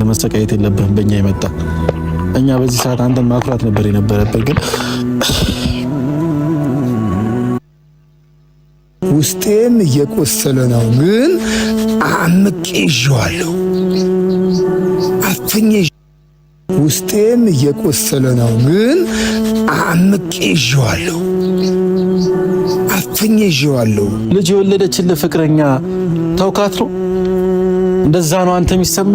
ለመሰቃየት የለብህም በእኛ የመጣ እኛ በዚህ ሰዓት አንተን ማኩራት ነበር የነበረብን። ግን ውስጤም እየቆሰለ ነው፣ ግን አምቄ ይዤዋለሁ አፍኜ። ውስጤም እየቆሰለ ነው፣ ግን አምቄ ይዤዋለሁ አፍኜ ይዤዋለሁ። ልጅ የወለደችልህ ፍቅረኛ ተውካት ነው እንደዛ ነው አንተ የሚሰማ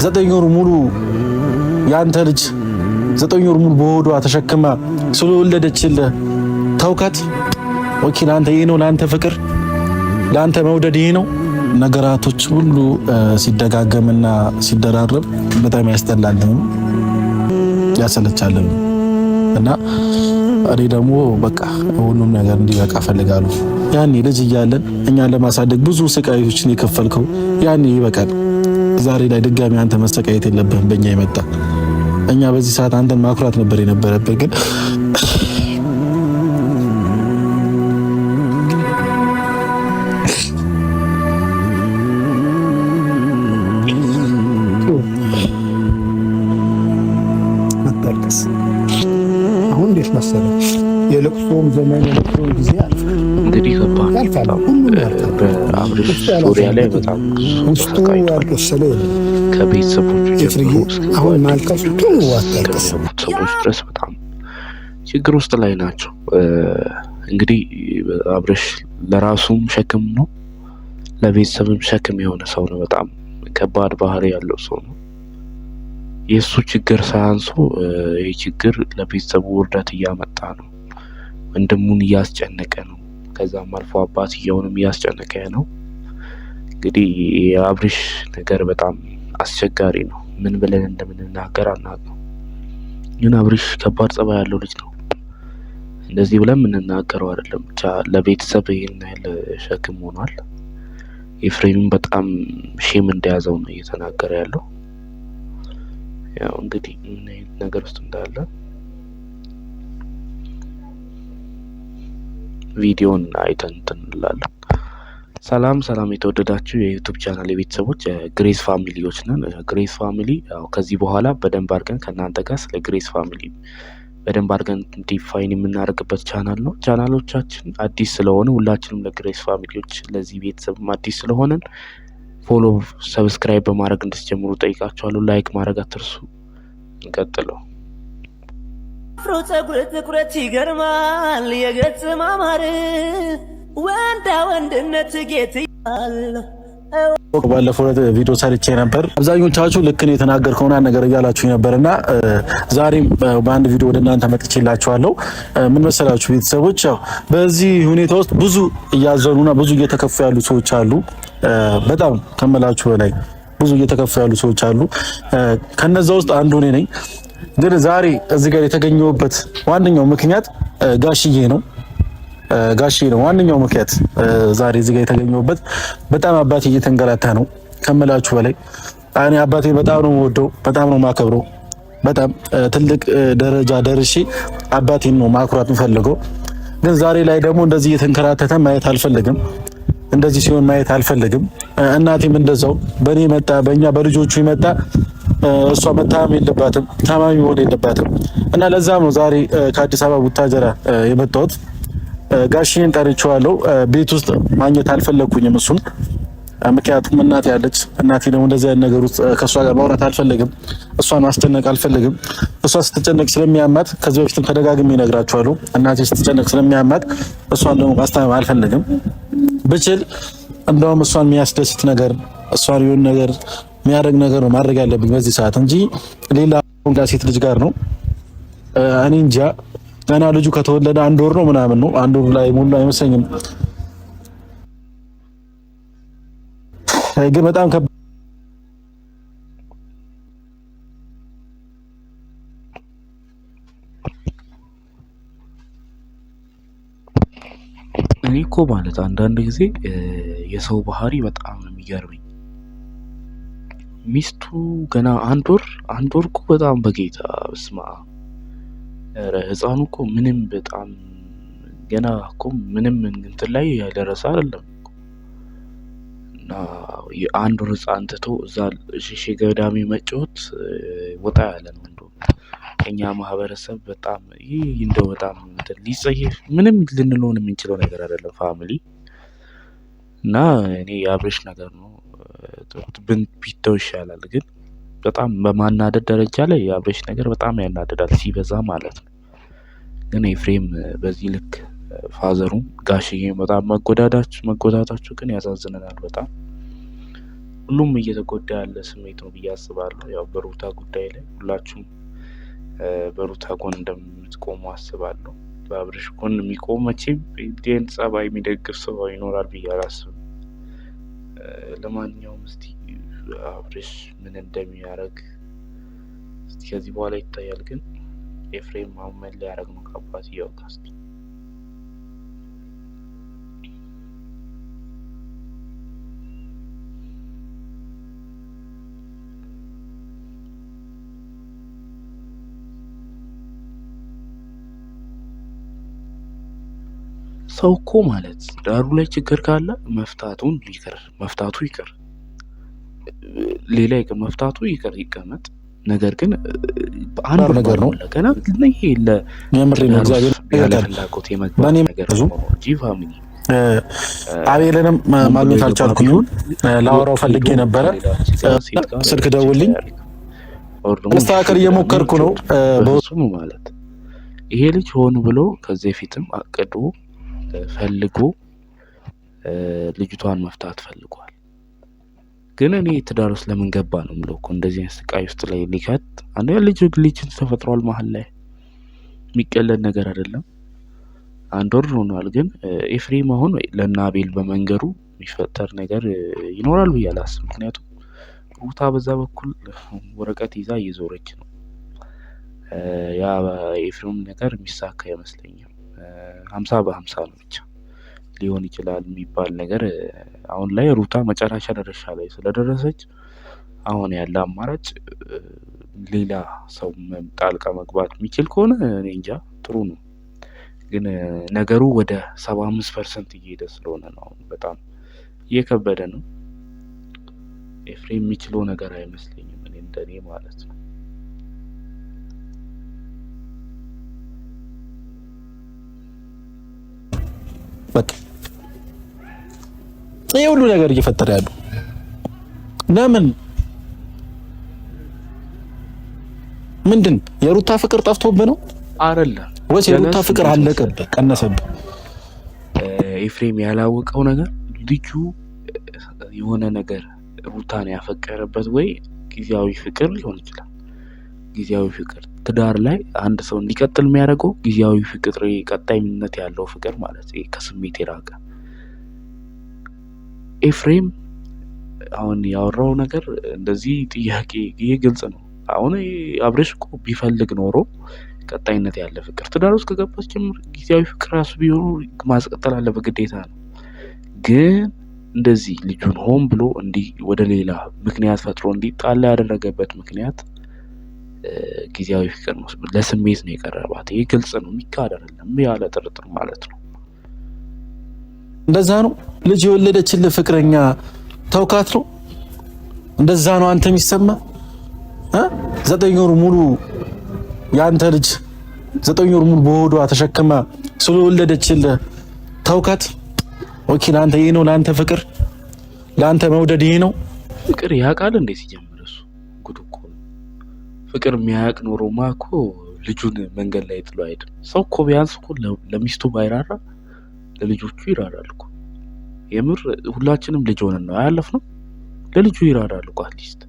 9 ወር ሙሉ ያንተ ልጅ 9 ወር ሙሉ በሆዷ ተሸክማ ስለወለደችልህ ተውካት። ኦኬ ለአንተ ይሄ ነው ለአንተ ፍቅር ለአንተ መውደድ ይሄ ነው። ነገራቶች ሁሉ ሲደጋገምና ሲደራረብ በጣም ያስጠላል ያሰለቻል። እና እኔ ደግሞ በቃ ሁሉም ነገር እንዲበቃ ፈልጋለሁ። ያኔ ልጅ እያለን እኛን ለማሳደግ ብዙ ስቃዮችን የከፈልከው ያኔ ይበቃል። ዛሬ ላይ ድጋሚ አንተ መሰቃየት የለብህም በእኛ የመጣ እኛ በዚህ ሰዓት አንተን ማኩራት ነበር የነበረብን። ግን አሁን እንዴት መሰለህ የለቅሶም ዘመን የለቅሶም ጊዜ እንግዲህ ያልፋል። በአብርሽ ዙሪያ ላይ በጣም ውስጡ ያልቆሰለ ከቤተሰቦቹ ጀምሮ አሁን ማልቀሱ ከሚያውቁት ሰዎች ድረስ በጣም ችግር ውስጥ ላይ ናቸው። እንግዲህ አብርሽ ለራሱም ሸክም ነው፣ ለቤተሰብም ሸክም የሆነ ሰው ነው። በጣም ከባድ ባህሪ ያለው ሰው ነው። የእሱ ችግር ሳያንሶ ይህ ችግር ለቤተሰቡ ውርደት እያመጣ ነው። ወንድሙን እያስጨነቀ ነው። ከዛም አልፎ አባትየውንም እያስጨነቀ ነው። እንግዲህ የአብርሽ ነገር በጣም አስቸጋሪ ነው። ምን ብለን እንደምንናገር አናውቅም። ግን አብርሽ ከባድ ጸባይ ያለው ልጅ ነው። እንደዚህ ብለን የምንናገረው አይደለም። ብቻ ለቤተሰብ ይህን ያህል ሸክም ሆኗል። ኤፍሬምም በጣም ሼም እንደያዘው ነው እየተናገረ ያለው። ያው እንግዲህ ምን አይነት ነገር ውስጥ እንዳለ ቪዲዮን አይተን እንላለን። ሰላም የተወደዳችሁ የዩቲዩብ ቻናል የቤተሰቦች ግሬስ ፋሚሊዎች ነን። ግሬስ ፋሚሊ ያው ከዚህ በኋላ በደንብ አድርገን ከእናንተ ጋር ስለ ግሬስ ፋሚሊ በደንብ አድርገን ዲፋይን የምናደርግበት ቻናል ነው። ቻናሎቻችን አዲስ ስለሆነ ሁላችንም ለግሬስ ፋሚሊዎች ለዚህ ቤተሰብ አዲስ ስለሆነን ፎሎ ሰብስክራይብ በማድረግ እንድትጀምሩ ጠይቃችኋለሁ። ላይክ ማድረግ አትርሱ። እንቀጥለው። አፍሮ ጸጉር ትኩረት ይገርማል፣ የገጽ ማማር ወንዳ ወንድነት ጌትያል። ባለፈው ቪዲዮ ሰርቼ ነበር። አብዛኞቻችሁ ልክ ነው የተናገርከውና ነገር እያላችሁ ነበርና ዛሬም በአንድ ቪዲዮ ወደ እናንተ መጥቼላችኋለሁ። ምን መሰላችሁ ቤተሰቦች፣ ያው በዚህ ሁኔታ ውስጥ ብዙ እያዘኑና ብዙ እየተከፉ ያሉ ሰዎች አሉ። በጣም ከመላችሁ በላይ ብዙ እየተከፉ ያሉ ሰዎች አሉ። ከነዛ ውስጥ አንዱ እኔ ነኝ። ግን ዛሬ እዚህ ጋር የተገኘሁበት ዋነኛው ምክንያት ጋሽዬ ነው። ዋነኛው ምክንያት ዛሬ እዚህ ጋር የተገኘሁበት በጣም አባቴ እየተንገላታ ነው ከመላችሁ በላይ። እኔ አባቴ በጣም ነው የምወደው፣ በጣም ነው የማከብረው። በጣም ትልቅ ደረጃ ደርሼ አባቴን ነው ማኩራት የምፈልገው። ግን ዛሬ ላይ ደግሞ እንደዚህ እየተንከራተተ ማየት አልፈልግም። እንደዚህ ሲሆን ማየት አልፈልግም። እናቴም እንደዛው በእኔ መጣ በእኛ በልጆቹ ይመጣ እሷ መታመም የለባትም፣ ታማሚ መሆን የለባትም። እና ለዛም ነው ዛሬ ከአዲስ አበባ ቡታጀራ የመጣሁት። ጋሽዬን ጠርቼዋለሁ። ቤት ውስጥ ማግኘት አልፈለኩኝም እሱን። ምክንያቱም እናቴ ያለች፣ እናቴ ደግሞ እንደዚህ አይነት ነገር ውስጥ ከእሷ ጋር ማውራት አልፈልግም። እሷን ማስጨነቅ አልፈልግም። እሷ ስትጨነቅ ስለሚያማት ከዚህ በፊትም ተደጋግሜ እነግራችኋለሁ። እናቴ ስትጨነቅ ስለሚያማት እሷን ደግሞ ማስታመም አልፈልግም። ብችል እንደውም እሷን የሚያስደስት ነገር፣ እሷን የሆነ ነገር የሚያደርግ ነገር ነው ማድረግ ያለብኝ በዚህ ሰዓት እንጂ ሌላ ሴት ልጅ ጋር ነው። እኔ እንጃ ገና ልጁ ከተወለደ 1 ወር ነው ምናምን ነው። 1 ወር ላይ ሙሉ አይመስለኝም። ግን በጣም እኔ እኮ ማለት አንዳንድ ጊዜ የሰው ባህሪ በጣም ነው የሚገርመኝ። ሚስቱ ገና 1 ወር እኮ በጣም በጌታ በስማ ህፃኑ እኮ ምንም በጣም ገና እኮ ምንም እንትን ላይ ያልደረሰ አይደለም። እና የአንድ ወር ህፃን ትቶ እዛ ሽሼ ገዳሚ መጫወት ወጣ ያለ ነው። እንደው እኛ ማህበረሰብ በጣም ይህ እንደው በጣም ሊጸየፍ ምንም ልንሆን የምንችለው ነገር አይደለም ፋሚሊ። እና እኔ የአብርሽ ነገር ነው ቢተው ይሻላል። ግን በጣም በማናደድ ደረጃ ላይ የአብርሽ ነገር በጣም ያናደዳል ሲበዛ ማለት ነው። ግን ኤፍሬም በዚህ ልክ ፋዘሩም ጋሽዬም በጣም መጎዳታቸው ግን ያሳዝነናል በጣም። ሁሉም እየተጎዳ ያለ ስሜት ነው ብዬ አስባለሁ። ያው በሩታ ጉዳይ ላይ ሁላችሁም በሩታ ጎን እንደምትቆሙ አስባለሁ። በአብርሽ ጎን የሚቆም መቼም እንዲህን ጸባይ የሚደግፍ ሰው ይኖራል ብዬ አላስብም። ለማንኛውም እስቲ አብርሽ ምን እንደሚያደርግ እስቲ ከዚህ በኋላ ይታያል። ግን ኤፍሬም አሁን ምን ሊያደርግ ነው ከአባትየው ጋር? እስቲ ሰው እኮ ማለት ዳሩ ላይ ችግር ካለ መፍታቱ ይቅር፣ ሌላ ይቅር፣ መፍታቱ ይቅር ይቀመጥ። ነገር ግን አንዱ ነገር ነው ለገና ይሄ የምሬ ነው እግዚአብሔር ፍላጎት የመግባት ነገር ነው እንጂ ፋሚሊ አቤልንም ማግኘት አልቻልኩኝም። ላወራው ፈልጌ ነበረ፣ ስልክ ደውልኝ መስተካከል እየሞከርኩ ነው። በሱም ማለት ይሄ ልጅ ሆን ብሎ ከዚህ በፊትም አቅዶ ፈልጎ ልጅቷን መፍታት ፈልጓል። ግን እኔ ትዳር ውስጥ ለምን ገባ ነው የምለው እኮ እንደዚህ አይነት ስቃይ ውስጥ ላይ ሊከት አንዴ ልጅ ተፈጥሯል መሀል ላይ የሚቀለድ ነገር አይደለም። አንድ ወር ሆኗል። ግን ኤፍሬም አሁን ለእነ አቤል በመንገሩ የሚፈጠር ነገር ይኖራል ብዬ አላስብም። ምክንያቱም ሩታ በዛ በኩል ወረቀት ይዛ እየዞረች ነው። ያ ኤፍሬም ነገር የሚሳካ አይመስለኝም። 50-50 ነው ብቻ ሊሆን ይችላል የሚባል ነገር አሁን ላይ ሩታ መጨረሻ ደረጃ ላይ ስለደረሰች አሁን ያለ አማራጭ ሌላ ሰው ጣልቃ መግባት የሚችል ከሆነ እኔ እንጃ ጥሩ ነው። ግን ነገሩ ወደ 75% እየሄደ ስለሆነ ነው በጣም እየከበደ ነው። ኤፍሬም የሚችለው ነገር አይመስለኝም እኔ እንደኔ ማለት ነው። በቃ ይሄ ሁሉ ነገር እየፈጠረ ያለው ለምን ምንድን የሩታ ፍቅር ጠፍቶብህ ነው አይደለም ወይስ የሩታ ፍቅር አለቀብህ ቀነሰብህ? ኤፍሬም ያላወቀው ነገር ልጁ የሆነ ነገር ሩታን ያፈቀረበት ወይ ጊዜያዊ ፍቅር ሊሆን ይችላል። ጊዜያዊ ፍቅር ትዳር ላይ አንድ ሰው እንዲቀጥል የሚያደርገው ጊዜያዊ ፍቅር፣ ቀጣይነት ያለው ፍቅር ማለት ነው፣ ከስሜት የራቀ። ኤፍሬም አሁን ያወራው ነገር እንደዚህ ጥያቄ ይሄ ግልጽ ነው። አሁን አብርሽ እኮ ቢፈልግ ኖሮ ቀጣይነት ያለ ፍቅር ትዳር ውስጥ ከገባች ጀምሮ ጊዜያዊ ፍቅር ራሱ ቢሆኑ ማስቀጠል አለበት ግዴታ ነው። ግን እንደዚህ ልጁን ሆን ብሎ እንዲህ ወደ ሌላ ምክንያት ፈጥሮ እንዲጣላ ያደረገበት ምክንያት ጊዜያዊ ፍቅር ነው፣ ለስሜት ነው የቀረባት። ይሄ ግልጽ ነው፣ የሚካድ አይደለም፣ ያለ ጥርጥር ማለት ነው። እንደዛ ነው። ልጅ የወለደችልህ ፍቅረኛ ተውካት ነው። እንደዛ ነው አንተ የሚሰማ 9 ወር ሙሉ ያንተ ልጅ 9 ወር ሙሉ በሆዷ ተሸክማ ስለወለደችልህ ተውካት። ኦኬ ለአንተ ይሄ ነው ለአንተ ፍቅር፣ ለአንተ መውደድ ይሄ ነው ፍቅር? ያውቃል እንዴ ሲጀምር እሱ ጉድ እኮ ነው። ፍቅር የሚያውቅ ኖሮማ እኮ ልጁን መንገድ ላይ ጥሎ አይደል። ሰው እኮ ቢያንስ እኮ ለሚስቱ ባይራራ ለልጆቹ ይራራል እኮ። የምር ሁላችንም ልጅ ሆነን ነው ያለፍነው። ለልጁ ይራራል እኮ አትሊስት።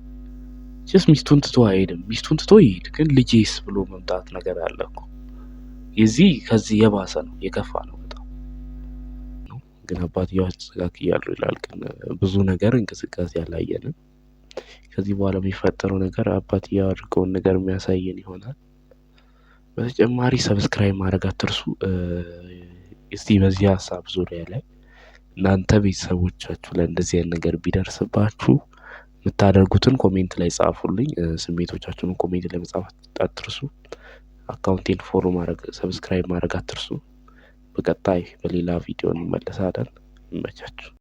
ሚስቱን ትቶ አይሄድም። ሚስቱን ትቶ ይሄድ፣ ግን ልጄስ ብሎ መምጣት ነገር አለ እኮ። የዚህ ከዚህ የባሰ ነው፣ የከፋ ነው በጣም ነው። ግን አባትየው አስተካክያሉ ይላል። ግን ብዙ ነገር እንቅስቃሴ ያላየንም። ከዚህ በኋላ የሚፈጠረው ነገር አባትየው አድርገውን ነገር የሚያሳየን ይሆናል። በተጨማሪ ሰብስክራይብ ማድረግ አትርሱ። እስቲ በዚህ ሀሳብ ዙሪያ ላይ እናንተ ቤተሰቦቻችሁ ላይ እንደዚህ አይነት ነገር ቢደርስባችሁ የምታደርጉትን ኮሜንት ላይ ጻፉልኝ። ስሜቶቻችሁን ኮሜንት ላይ መጻፍ አትርሱ። አካውንቴን ፎሎ ማድረግ፣ ሰብስክራይብ ማድረግ አትርሱ። በቀጣይ በሌላ ቪዲዮ እንመለሳለን። ይመቻችሁ።